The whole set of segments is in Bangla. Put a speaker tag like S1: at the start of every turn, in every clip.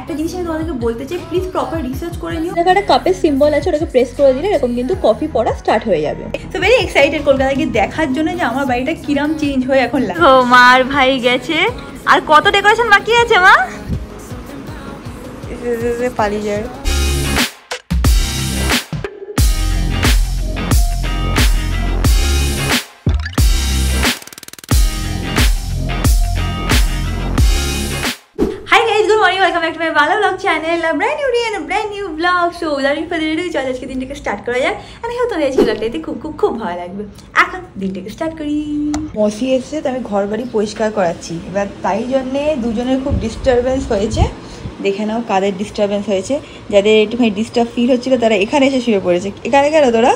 S1: একটা জিনিস আমি তোমাদেরকে বলতে চাই, প্লিজ প্রপার রিসার্চ করে নিও। একটা কাপের সিম্বল আছে, ওটাকে প্রেস করে দিলে এরকম কিন্তু কফি পড়া স্টার্ট হয়ে যাবে। তো ভেরি এক্সাইটেড কলকাতায় গিয়ে দেখার জন্য যে আমার বাড়িটা কিরাম চেঞ্জ হয়ে এখন লাগে। ও মার ভাই গেছে, আর কত ডেকোরেশন বাকি আছে মা? পালিয়ে যায়। Welcome back to my Bala Vlog channel, a brand new day and a brand new vlog. So without any further ado, চল আজকে দিনটাকে স্টার্ট করা যাক। আমি হয়তো আজকে vlogটাতে খুব ভালো লাগবে। এখন দিনটাকে স্টার্ট করি। মসি এসে তো আমি ঘর বাড়ি পরিষ্কার করাচ্ছি, এবার তাই জন্যে দুজনের খুব ডিস্টারবেন্স হয়েছে। দেখে নাও কাদের ডিস্টারবেন্স হয়েছে। যাদের একটুখানি ডিস্টার্ব ফিল হচ্ছিল তারা এখানে এসে শুয়ে পড়েছে। এখানে কেন তোরা?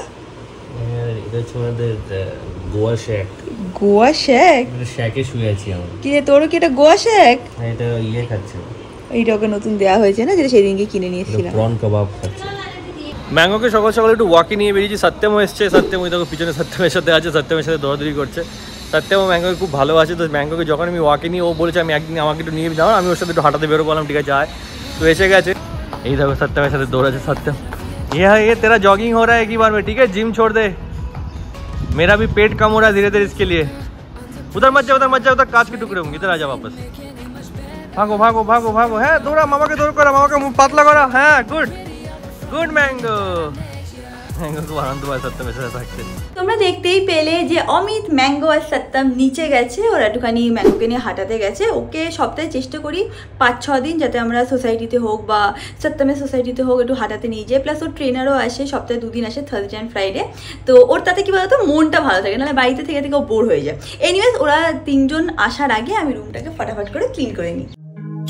S2: এটা তোমাদের গোয়া শেক।
S1: গোয়া শেক?
S2: শেকে শুয়ে আছি আমি।
S1: কি রে, তোরও কি এটা গোয়া শেক?
S2: এটা ইয়ে খাচ্ছে,
S1: এইটা ওকে নতুন দেওয়া হয়েছে না, যেটা সেদিনকে কিনে নিয়ে এসেছিলাম।
S2: প্রন কাবাব খাচ্ছে।
S3: ম্যাঙ্গোকে সকাল সকাল একটু ওয়াকে নিয়ে বেরিয়েছি। সত্যম এসছে, সত্যম ওই দেখো পিছনে সত্যমের সাথে আছে, সত্যমের সাথে দৌড়াদৌড়ি করছে। সত্যম ম্যাঙ্গোকে খুব ভালোবাসে, তো ম্যাঙ্গোকে যখন আমি ওয়াকে নিয়ে, ও বলেছে আমি একদিন আমাকে একটু নিয়ে যাও, আমি ওর সাথে একটু হাঁটাতে বেরো, বললাম ঠিক আছে আয়। তো এসে গেছে, এই দেখো সত্যমের সাথে দৌড়াচ্ছে। সত্যম ये तेरा जॉगिंग हो रहा है एक ही बार में, ठीक है जिम छोड़ दे, मेरा भी पेट कम हो रहा है धीरे धीरे, इसके लिए उधर मत जाओ उधर कांच के टुकड़े होंगे, इधर आ जाओ वापस। भागो भागो भागो भागो, है दौड़ा, मामा के दौड़ करा, मामा का मुंह पातला करा, है गुड गुड मैंगो।
S1: তোমরা দেখতেই পেলে যে অমিত, ম্যাঙ্গো আর সত্যম নিচে গেছে, ওরা একটুখানি ম্যাঙ্গোকে নিয়ে হাঁটাতে গেছে। ওকে সপ্তাহে চেষ্টা করি 5-6 দিন যাতে আমরা সোসাইটিতে হোক বা সত্যমের সোসাইটিতে হোক একটু হাঁটাতে নিয়ে যাই। প্লাস ওর ট্রেনারও আসে, সপ্তাহে 2 দিন আসে, থার্সডে অ্যান্ড ফ্রাইডে। তো ওর তাতে কি বলতো, মনটা ভালো থাকে, নাহলে বাড়িতে থেকে ও বোর হয়ে যায়। এনিওয়েজ ওরা 3 জন আসার আগে আমি রুমটাকে ফটাফট করে ক্লিন করে নিই।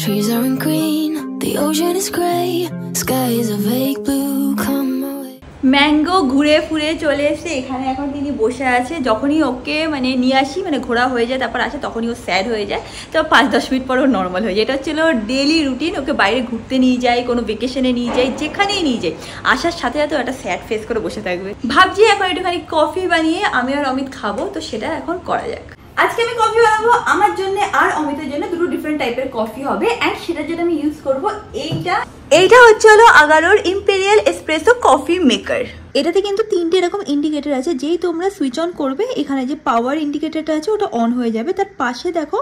S4: Trees are green, the ocean is gray, sky is a vague blue, come away.
S1: Mango ঘুরে ফুরে চলে এসে এখানে এখন তিনি বসে আছে। যখনই ওকে মানে নিয়ে আসি, মানে ঘোরা হয়ে যায় তারপর আসে, তখনই ও স্যাড হয়ে যায়। তো 5-10 মিনিট পর ও নর্মাল হয়ে যায়। এটা হচ্ছিল ডেলি রুটিন। ওকে বাইরে ঘুরতে নিয়ে যাই, কোনো ভেকেশনে নিয়ে যাই, যেখানেই নিয়ে যাই, আসার সাথে সাথে একটা স্যাড ফেস করে বসে থাকবে। ভাবছি এখন একটুখানি কফি বানিয়ে আমি আর অমিত খাবো, তো সেটা এখন করা যাক। আজকে আমি কফি বানাবো আমার জন্য আর অমিতের জন্য, দুটো ডিফারেন্ট টাইপের কফি হবে। অ্যান্ড সেটার জন্য আমি ইউজ করবো এইটা হচ্ছে হলো আগারোর ইম্পেরিয়াল এসপ্রেসো কফি মেকার। এটাতে কিন্তু 3টে এরকম ইন্ডিকেটর আছে। যেই তোমরা সুইচ অন করবে, এখানে যে পাওয়ার ইন্ডিকেটরটা আছে ওটা অন হয়ে যাবে। তার পাশে দেখো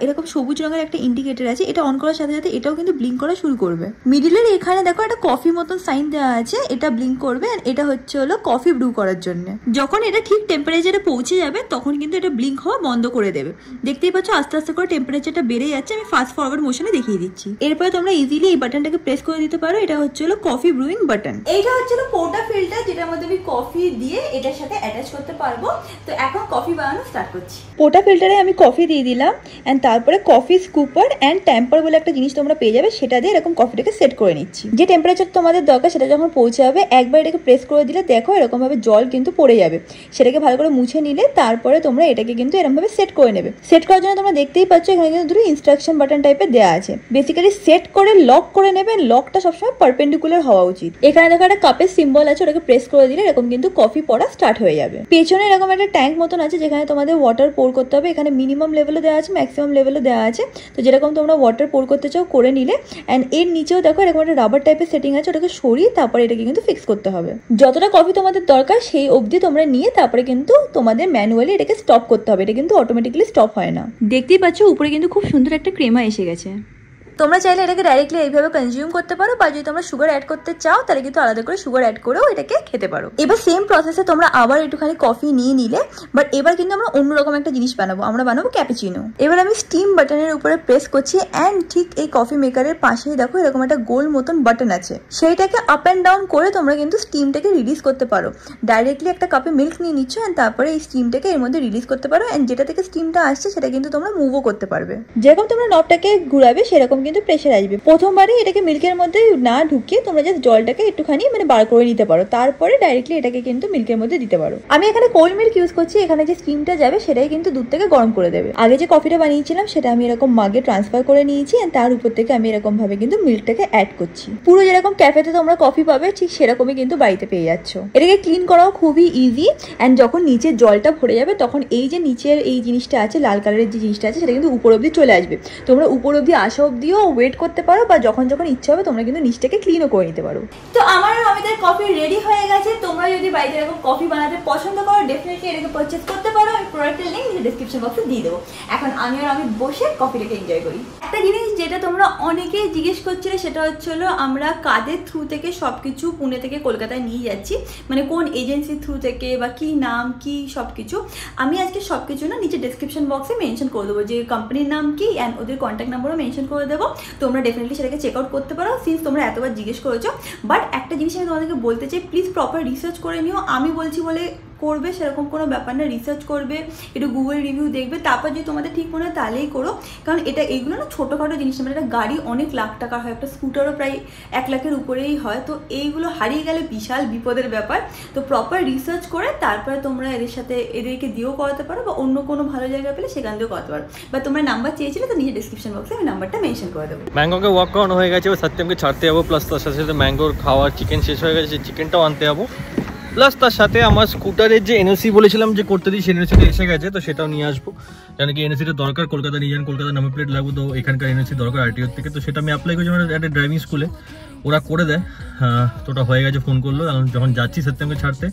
S1: এরকম সবুজ রঙের একটা ইন্ডিকেটর আছে, এটা অন করার সাথে সাথে এটাও কিন্তু ব্লিঙ্ক করা শুরু করবে। মিডিলের এখানে দেখো একটা কফি মতন সাইন দেওয়া আছে, এটা ব্লিঙ্ক করবে। আর এটা হচ্ছে হলো কফি ব্রু করার জন্য। যখন এটা ঠিক টেম্পারেচারে পৌঁছে যাবে তখন কিন্তু এটা ব্লিঙ্ক হওয়া বন্ধ করে দেবে। দেখতেই পাচ্ছ আস্তে আস্তে করে টেম্পারেচারটা বেড়ে যাচ্ছে। আমি ফাস্ট ফরওয়ার্ড মোশনে দেখিয়ে দিচ্ছি। এরপরে তোমরা ইজিলি এই বাটনটাকে প্রেস করে দিতে পারো। এটা হচ্ছে হলো কফি ব্রুইং বাটন। এইটা হচ্ছে হলো পোর্টা ফিল্টার, যেটার মধ্যে আমি কফি দিয়ে এটার সাথে অ্যাটাচ করতে পারবো। তো এখন কফি বানানো স্টার্ট করছি। পোর্টা ফিল্টারে আমি কফি দিয়ে দিলাম, এন্ড তারপরে কফি স্কুপার এন্ড টেম্পার বলে একটা জিনিস তোমরা পেয়ে যাবে, সেটা দিয়ে এরকম কফিটাকে সেট করে নিচ্ছি। যে টেম্পারেচার তোমাদের দরকার সেটা যখন পৌঁছে যাবে, একবার এটাকে প্রেস করে দিলে দেখো এরকম ভাবে জল কিন্তু পড়ে যাবে। সেটাকে ভালো করে মুছে নিলে তারপরে তোমরা এটাকে কিন্তু এরকম ভাবে সেট করে নেবে। সেট করার জন্য তোমরা দেখতেই পাচ্ছ এখানে কিন্তু দুটো ইনস্ট্রাকশন বাটন টাইপের দেওয়া আছে। বেসিক্যালি সেট করে লক করে নেবে, লকটা সবসময় পারপেন্ডিকুলার হওয়া উচিত। এখানে দেখো একটা কাপের সিম্বল আছে, ওটাকে প্রেস করে দিলে এরকম কিন্তু কফি পড়া স্টার্ট হয়ে যাবে। পেছনে এরকম একটা ট্যাঙ্ক মতন আছে যেখানে তোমাদের ওয়াটার পোর করতে হবে। এখানে মিনিমাম লেভেলে দেওয়া আছে, ম্যাক্সিমাম লেভেলে দেওয়া আছে। তো যেরকম তোমরা ওয়াটার পোর করতে চাও করে নিলে। অ্যান্ড এর নিচেও দেখো এরকম একটা রাবার টাইপের সেটিং আছে, ওটাকে সরিয়ে তারপরে এটাকে কিন্তু ফিক্স করতে হবে। যতটা কফি তোমাদের দরকার সেই অবধি তোমরা নিয়ে তারপরে কিন্তু তোমাদের ম্যানুয়ালি এটাকে স্টপ করতে হবে। এটা কিন্তু অটোমেটিক্যালি স্টপ হয় না। দেখতেই পাচ্ছ উপরে কিন্তু খুব সুন্দর একটা ক্রেমা এসে গেছে। তোমরা চাইলে এটাকে ডাইরেক্টলি এইভাবে কনজিউম করতে পারো, বা যদি তোমরা সুগার অ্যাড করতে চাও তাহলে কিন্তু আলাদা করে সুগার অ্যাড করেও এটাকে খেতে পারো। এবার সেম প্রসেসে তোমরা আবার একটুখানি কফি নিয়ে নিলে, বাট এবার কিন্তু আমরা অন্যরকম একটা জিনিস বানাবো, আমরা বানাবো ক্যাপুচিনো। এবার আমি স্টিম বাটনের উপরে প্রেস করছি, অ্যান্ড ঠিক এই কফি মেকারের পাশেই দেখো এরকম একটা গোল মতন বাটন আছে, সেইটাকে আপ অ্যান্ড ডাউন করে তোমরা কিন্তু স্টিমটাকে রিলিজ করতে পারো। ডাইরেক্টলি একটা কাপে মিল্ক নিয়ে নিচ্ছ, অ্যান্ড তারপরে এই স্টিমটাকে এর মধ্যে রিলিজ করতে পারো। অ্যান্ড যেটা থেকে স্টিমটা আসছে সেটা কিন্তু তোমরা মুভও করতে পারবে। যেরকম তোমরা নবটাকে ঘুরাবে সেরকম কিন্তু প্রেশার আসবে। প্রথমবারে এটাকে মিল্কের মধ্যে না ঢুকিয়ে তোমরা জাস্ট জলটাকে একটুখানি মানে বার করে নিতে পারো, তারপরে ডাইরেক্টলি এটাকে কিন্তু মিল্কের মধ্যে দিতে পারো। আমি এখানে কোল্ড মিল্ক ইউজ করছি। এখানে যে স্টিমটা যাবে সেটাই কিন্তু দুধ থেকে গরম করে দেবে। আগে যে কফিটা বানিয়েছিলাম সেটা আমি এরকম মাগে ট্রান্সফার করে নিয়েছি, এন্ড তার উপর থেকে আমি এরকম ভাবে কিন্তু মিল্কটাকে অ্যাড করছি। পুরো যেরকম ক্যাফেতে তোমরা কফি পাবে ঠিক সেরকমই কিন্তু বাড়িতে পেয়ে যাচ্ছ। এটাকে ক্লিন করাও খুবই ইজি। অ্যান্ড যখন নিচের জলটা ভরে যাবে তখন এই যে নিচের এই জিনিসটা আছে, লাল কালারের যে জিনিসটা আছে, সেটা কিন্তু উপর অব্দি চলে আসবে। তোমরা উপর অব্দি আসা অব্দিও ওয়েট করতে পারো, বা যখন যখন ইচ্ছা হবে তোমরা কিন্তু নিচটাকে ক্লিনও করে নিতে পারো। তো আমার আমাদের কফি রেডি হয়ে গেছে। তোমরা যদি বাড়িতে এরকম কফি বানাতে পছন্দ করো ডেফিনেটলি এটাকে পারচেস করতে পারো। আমি প্রোডাক্টের লিঙ্ক ডিসক্রিপশন বক্সে দিয়ে দেবো। এখন আমি বসে কফিটাকে এনজয় করি। একটা জিনিস যেটা তোমরা অনেকেই জিজ্ঞেস করছিলে সেটা হচ্ছিল আমরা কাদের থ্রু থেকে সব কিছু পুনে থেকে কলকাতায় নিয়ে যাচ্ছি, মানে কোন এজেন্সির থ্রু থেকে বা কি নাম কি সব কিছু। আমি আজকে সব কিছু না নিচে ডিসক্রিপশন বক্সে মেনশন করে দেবো, যে কোম্পানির নাম কি অ্যান্ড ওদের কন্ট্যাক্ট নাম্বারও মেনশন করে দেবো। তোমরা ডেফিনেটলি সেটাকে চেক আউট করতে পারো সিন্স তোমরা এতবার জিজ্ঞেস করেছো। বাট একটা জিনিস আমি তোমাদেরকে বলতে চাই, প্লিজ প্রপার রিসার্চ করে নিও। আমি বলছি বলে করবে সেরকম কোনো ব্যাপার না, রিসার্চ করবে, একটু গুগল রিভিউ দেখবে, তারপর যদি তোমাদের ঠিক মনে হয় তাহলেই করো। কারণ এইগুলো না ছোটোখাটো জিনিস না, মানে একটা গাড়ি অনেক লাখ টাকার হয়, একটা স্কুটারও প্রায় 1 লাখের উপরেই হয়। তো এইগুলো হারিয়ে গেলে বিশাল বিপদের ব্যাপার। তো প্রপার রিসার্চ করে তারপরে তোমরা এদেরকে দিয়েও করাতে পারো, বা অন্য কোনো ভালো জায়গা পেলে সেখান দিয়েও করাতে পারো। বা তোমরা নাম্বার চেয়েছিলে তো নিজে ডিসক্রিপশন বক্সে আমি নাম্বারটা মেনশন করে দেবো।
S3: ম্যাঙ্গোকে ওয়াক করানো হয়ে গেছে, সত্যমকে ছাড়তে যাবো, প্লাস তার সাথে সাথে ম্যাঙ্গোর খাওয়ার চিকেন শেষ হয়ে গেছে, চিকেনটাও আনতে যাবো। প্লাস তার সাথে আমার স্কুটারের যে এনওসি বলেছিলাম যে করতে দিই, সেই এনওসিটা এসে গেছে, তো সেটাও নিয়ে আসবো। কেন কি এনওসিটা দরকার, কলকাতা নিয়ে যান, কলকাতার নাম্বার প্লেট লাগবে, তো এখানকার এনওসি দরকার আরটিওর থেকে। তো সেটা আমি অ্যাপ্লাই করেছি আমার একটা ড্রাইভিং স্কুলে, ওরা করে দেয়। তো ওটা হয়ে গেছে, ফোন করলো, যখন যাচ্ছি সত্যমকে ছাড়তে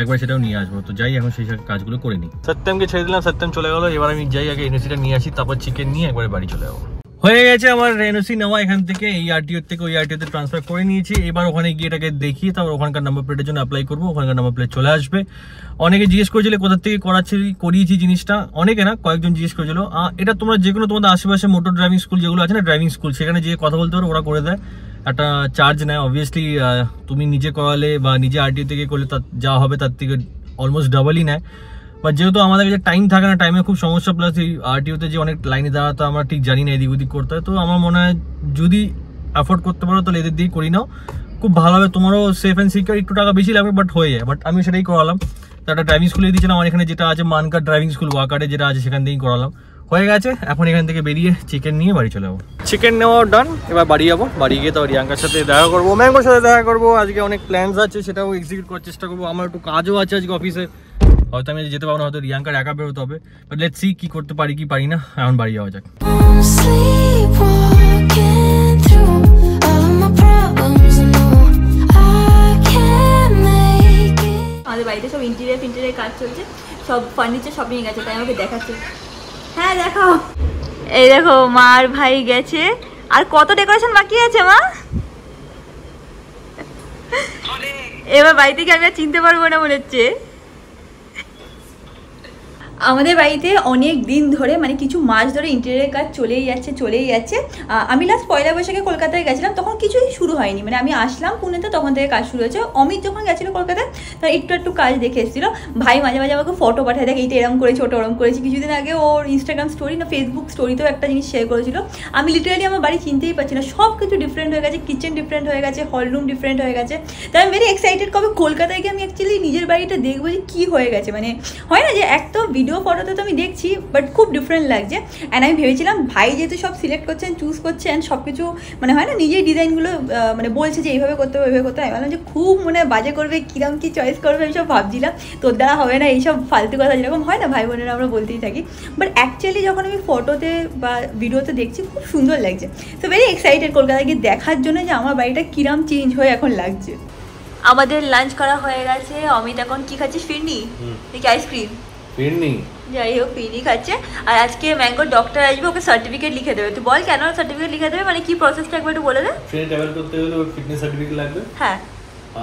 S3: একবার সেটাও নিয়ে আসবো। তো যাই এখন সেই কাজগুলো করে নিই। সত্যমকে ছেড়ে দিলাম, সত্যম চলে গেলো। এবার আমি যাই আগে এনওসিটা নিয়ে আসি, তারপর চিকেন নিয়ে একবারে বাড়ি চলে যাবো। হয়ে গেছে আমার এনওসি নেওয়া, এখান থেকে এই আরটিওর থেকে ওই আরটিওতে ট্রান্সফার করে নিয়েছি। এবার ওখানে গিয়ে এটাকে দেখি, তারপর ওখানকার নাম্বার প্লেটের জন্য অ্যাপ্লাই করবো, ওখানকার নাম্বার প্লেট চলে আসবে। অনেকে জিজ্ঞেস করেছিল কোথা থেকে করিয়েছি জিনিসটা, অনেকে না কয়েকজন জিজ্ঞেস করেছিল। এটা তোমরা যে কোনো তোমাদের আশেপাশে মোটর ড্রাইভিং স্কুল যেগুলো আছে না, ড্রাইভিং স্কুল, সেখানে যে কথা বলতে পারো, ওরা করে দেয়। একটা চার্জ নেয় অবভিয়াসলি, তুমি নিজে করালে বা নিজে আরটিও থেকে করলে তার যা হবে তার থেকে অলমোস্ট ডাবলই নেয়। বাট যেহেতু আমাদের কাছে টাইম থাকে না, টাইমে খুব সমস্যা, প্লাস এই আরটিওতে যে অনেক লাইনে দাঁড়াতে আমরা ঠিক জানি না, এদিক ওদিক করতে হয়। তো আমার মনে হয় যদি অ্যাফোর্ড করতে পারো তাহলে এদের দিয়েই করি নাও, খুব ভালো হবে, তোমারও সেফ অ্যান্ড সিকিউর। একটু টাকা বেশি লাগবে বাট হয়ে যায়। বাট আমি সেটাই করালাম, তো একটা ড্রাইভিং স্কুলে দিয়েছিলাম আমার এখানে যেটা আছে মানকার ড্রাইভিং স্কুল, ওয়াকারে যেটা আছে সেখান থেকেই করালাম। হয়ে গেছে, এখন এখান থেকে বেরিয়ে চিকেন নিয়ে বাড়ি চলে যাবো। চিকেন নেওয়া ডান, এবার বাড়ি যাবো। বাড়ি গিয়ে তো রিয়াঙ্কার সাথে দেখা করবো, ম্যাঙ্গোর সাথে দেখা করবো। আজকে অনেক প্ল্যানস আছে, সেটাও এক্সিকিউট করার চেষ্টা করবো। আমার একটু কাজও আছে আজকে অফিসে, হয়তো আমি যেতে পারবো না, হয়তো রিয়াঙ্কার একা বেরোতে হবে। বাট লেটস সি কি করতে পারি কি পারি না। এখন বাড়ি যাওয়া যাক।
S1: আমাদের বাড়িতে সব ইন্টেরিয়ার কাজ চলছে, সব ফার্নিচার শপিং গেছে, তাই আমাকে দেখাচ্ছে। হ্যাঁ দেখাও, এই দেখো মা আর ভাই গেছে। আর কত ডেকোরেশন বাকি আছে মা? এবার বাড়ি থেকে আমি আর চিনতে পারবো না মনে হচ্ছে। আমাদের বাড়িতে অনেক দিন ধরে, মানে কিছু মাস ধরে ইন্টেরিয়ার কাজ চলেই যাচ্ছে। আমি লাস্ট পয়লা বৈশাখে কলকাতায় গেছিলাম, তখন কিছুই শুরু হয়নি, মানে আমি আসলাম পুনেতে তখন থেকে কাজ শুরু হয়েছে। অমিত যখন গেছিলো কলকাতায় তখন একটু কাজ দেখে এসেছিলো। ভাই মাঝে মাঝে আমাকে ফটো পাঠায়, দেখ এইটা এরম করেছি ওটা ওরম করেছি। কিছুদিন আগে ওর ইনস্টাগ্রাম স্টোরি না ফেসবুক স্টোরিতেও একটা জিনিস শেয়ার করেছিল। আমি লিটারালি আমার বাড়ি চিনতেই পারছি না, সব কিছু ডিফারেন্ট হয়ে গেছে, কিচেন ডিফারেন্ট হয়ে গেছে, হল রুম ডিফারেন্ট হয়ে গেছে। তাই আমি ভেরি এক্সাইটেড কবে কলকাতায় গিয়ে আমি অ্যাকচুয়ালি নিজের বাড়িটা দেখবো যে কী হয়ে গেছে। মানে হয় না যে এক তো ভিডিও ফটোতে তো আমি দেখছি, বাট খুব ডিফারেন্ট লাগছে। অ্যান্ড আমি ভেবেছিলাম ভাই যেহেতু সব সিলেক্ট করছেন, চুজ করছেন, সব কিছু মানে হয় না নিজেই ডিজাইনগুলো মানে বলছে যে এইভাবে করতে হবে ওইভাবে করতে হবে। আমি ভাবলাম যে খুব মানে বাজে করবে, কিরম কী চয়েস করবে, আমি সব ভাবছিলাম তোর দ্বারা হবে না, এইসব ফালতু কথা যেরকম হয় না ভাই বোনেরা আমরা বলতেই থাকি। বাট অ্যাকচুয়ালি যখন আমি ফটোতে বা ভিডিওতে দেখছি খুব সুন্দর লাগছে। তো ভেরি এক্সাইটেড কলকাতায় গিয়ে দেখার জন্য যে আমার বাড়িটা কিরম চেঞ্জ হয়ে এখন লাগছে। আমাদের লাঞ্চ করা হয়ে গেছে। অমিত এখন কি খাচ্ছিস? ফিরনি নাকি আইসক্রিম?
S2: ফিরনি,
S1: যাই হোক ফিরনি খাচ্ছে। আর আজকে ম্যাঙ্গোর ডক্টর আসবে, ওকে সার্টিফিকেট লিখে দেবে। তুই বল কেন সার্টিফিকেট লিখে দেবে, মানে কি প্রসেসটা একবার একটু বলে দে।
S2: ট্রেনে ট্রাভেল করতে হলে ওর ফিটনেস সার্টিফিকেট লাগবে,
S1: হ্যাঁ,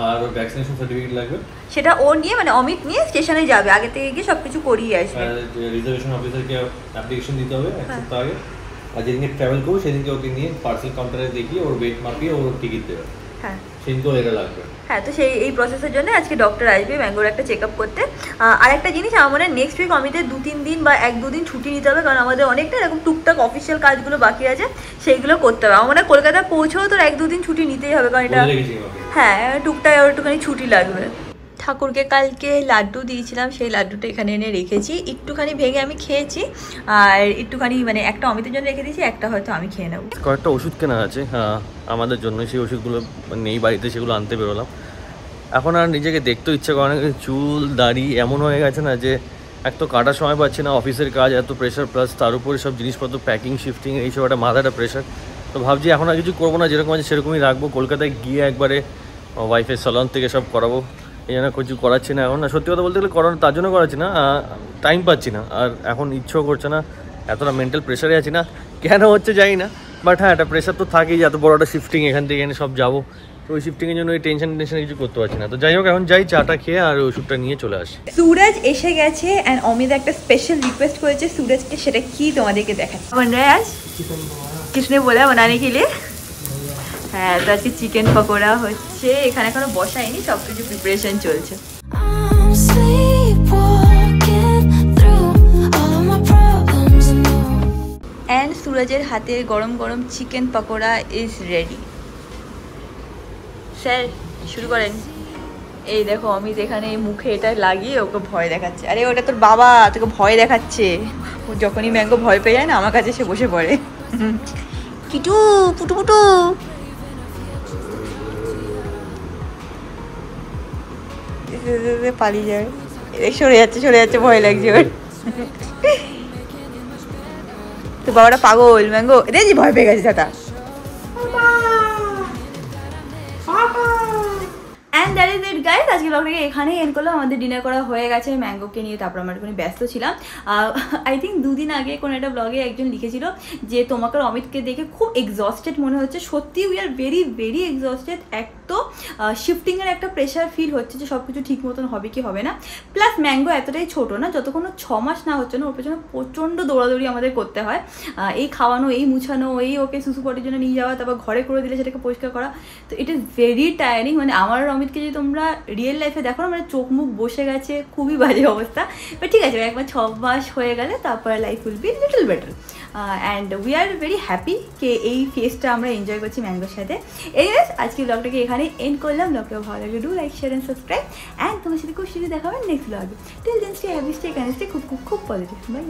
S2: আর ওর ভ্যাকসিনেশন সার্টিফিকেট লাগবে।
S1: সেটা ও নিয়ে মানে অমিত নিয়ে স্টেশনে যাবে, আগে থেকে গিয়ে সব কিছু করিয়ে আসবে।
S2: আর রিজার্ভেশন অফিসারকে অ্যাপ্লিকেশন দিতে হবে এক সপ্তাহ আগে। আর যেদিনকে ট্রাভেল করবো সেদিনকে ওকে নিয়ে পার্সেল কাউন্টারে দেখিয়ে ওর ওয়েট মাপিয়ে ওর টিকিট দেবে।
S1: হ্যাঁ
S2: সেদিনকেও এটা লাগবে।
S1: হ্যাঁ, তো এই প্রসেসের জন্য আজকে ডক্টর আসবে ম্যাঙ্গোর একটা চেক আপ করতে। আর একটা জিনিস আমার মনে হয় নেক্সট উইক অমিতের 2-3 দিন বা 1-2 দিন ছুটি নিতে হবে, কারণ আমাদের অনেকটা এরকম টুকটাক অফিসিয়াল কাজগুলো বাকি আছে, সেইগুলো করতে হবে। আমার মনে হয় কলকাতা পৌঁছেও তোর 1-2 দিন ছুটি নিতেই হবে, কারণ এটা হ্যাঁ টুকটাক একটুখানি ছুটি লাগবে। ঠাকুরকে কালকে লাড্ডু দিয়েছিলাম, সেই লাড্ডুটা এখানে এনে রেখেছি, একটুখানি ভেঙে আমি খেয়েছি, আর একটুখানি মানে একটা অমিতের জন্য রেখে দিয়েছি, একটা হয়তো আমি খেয়ে নেবো।
S3: কয়েকটা ওষুধ কেনা আছে আমাদের জন্য, সেই ওষুধগুলো নেই বাড়িতে, সেগুলো আনতে বেরোলাম। এখন আর নিজেকে দেখতেও ইচ্ছে করে না, চুল দাড়ি এমন হয়ে গেছে না যে এক তো কাটার সময় পাচ্ছি না, অফিসের কাজ এত প্রেশার, প্লাস তার উপরে সব জিনিসপত্র প্যাকিং শিফটিং এইসব একটা মাথাটা প্রেশার। তো ভাবছি এখন আর কিছু করবো না, যেরকম আছে সেরকমই রাখবো। কলকাতায় গিয়ে একবারে ওয়াইফের স্যালন থেকে সব করাবো, এই জন্য কিছু করাচ্ছি না এখন। না সত্যি কথা বলতে গেলে করানো তার জন্য করাচ্ছি না, টাইম পাচ্ছি না আর এখন ইচ্ছেও করছে না, এতটা মেন্টাল প্রেশারে আছি না কেন হচ্ছে জানি না। বাট হ্যাঁ একটা প্রেশার তো থাকেই যে এত বড় একটা শিফটিং, এখান থেকে এখানে সব যাবো, তো ওই শিফটিংয়ের জন্য ওই টেনশন কিছু করতে পারছি না। তো যাই হোক এখন যাই চাটা খেয়ে আর ওষুধটা নিয়ে চলে আসি।
S1: सूरज এসে গেছে অ্যান্ড অমিত একটা স্পেশাল রিকোয়েস্ট করেছে सूरजকে, সেটা কি তোমাদেরকে দেখাচ্ছি। बन रहा है आज किसने बोला बनाने के लिए? হ্যাঁ তো আজকে চিকেন পকোড়া হচ্ছে, এখানে এখনো বসায়নি, সব কিছু প্রিপারেশন চলছে।
S4: I'm sleepwalking through all of my problems and more.
S1: And सूरजের হাতের গরম গরম chicken pakora is ready. Sir শুরু করেন। এই দেখো অমিত এখানে মুখে এটা লাগিয়ে ওকে ভয় দেখাচ্ছে। আরে ওটা তোর বাবা তোকে ভয় দেখাচ্ছে, ও যখনই ম্যাঙ্গো ভয় পেয়ে যায় না আমার কাছে সে বসে পড়ে। কিটু পুটু পুটু পালিয়ে যাবে, সরে যাচ্ছে ভয় লাগছে ওর। তো বাবাটা পাগল, ম্যাঙ্গো দেখছি ভয় পেয়ে গেছে দাদা। And that is it guys, আজকে ব্লগটাকে এখানেই এন্ড করলাম। আমাদের ডিনার করা হয়ে গেছে ম্যাঙ্গোকে নিয়ে, তারপর আমরা একটু ব্যস্ত ছিলাম। আই থিঙ্ক 2 দিন আগে কোনো একটা ব্লগে একজন লিখেছিল যে তোমাকে অমিতকে দেখে খুব এক্সস্টেড মনে হচ্ছে। সত্যি we are very very exhausted. এক তো শিফটিংয়ের একটা প্রেশার ফিল হচ্ছে যে সব কিছু ঠিক মতন হবে কি হবে না, প্লাস ম্যাঙ্গো এতটাই ছোটো না, যতক্ষণ 6 মাস না হচ্ছে না ওর পেছনে প্রচণ্ড দৌড়াদৌড়ি আমাদের করতে হয়। এই খাওয়ানো, এই মুছানো, এই ওকে সুসুপটির জন্য নিয়ে যাওয়া, তারপর ঘরে করে দিলে সেটাকে পরিষ্কার করা, তো ইট ইজ ভেরি টায়ারিং। মানে আমার অমিতকে যদি তোমরা রিয়েল লাইফে দেখো না, মানে চোখ মুখ বসে গেছে, খুবই বাজে অবস্থা। বাট ঠিক আছে, একবার 6 মাস হয়ে গেলে তারপরে life will be little better. And we are very happy কে এই ফেসটা আমরা এনজয় করছি ম্যাঙ্গোর সাথে। এনিওয়েজ আজকে ব্লগটাকে এখানে এন্ড করলাম। ব্লগটা ভালো লাগে do like share and subscribe, and তোমার সাথে খুব শীঘ্রই দেখা হবে নেক্সট ব্লগে। Till then stay happy, stay connected, খুব খুব খুব পজিটিভ। বাই।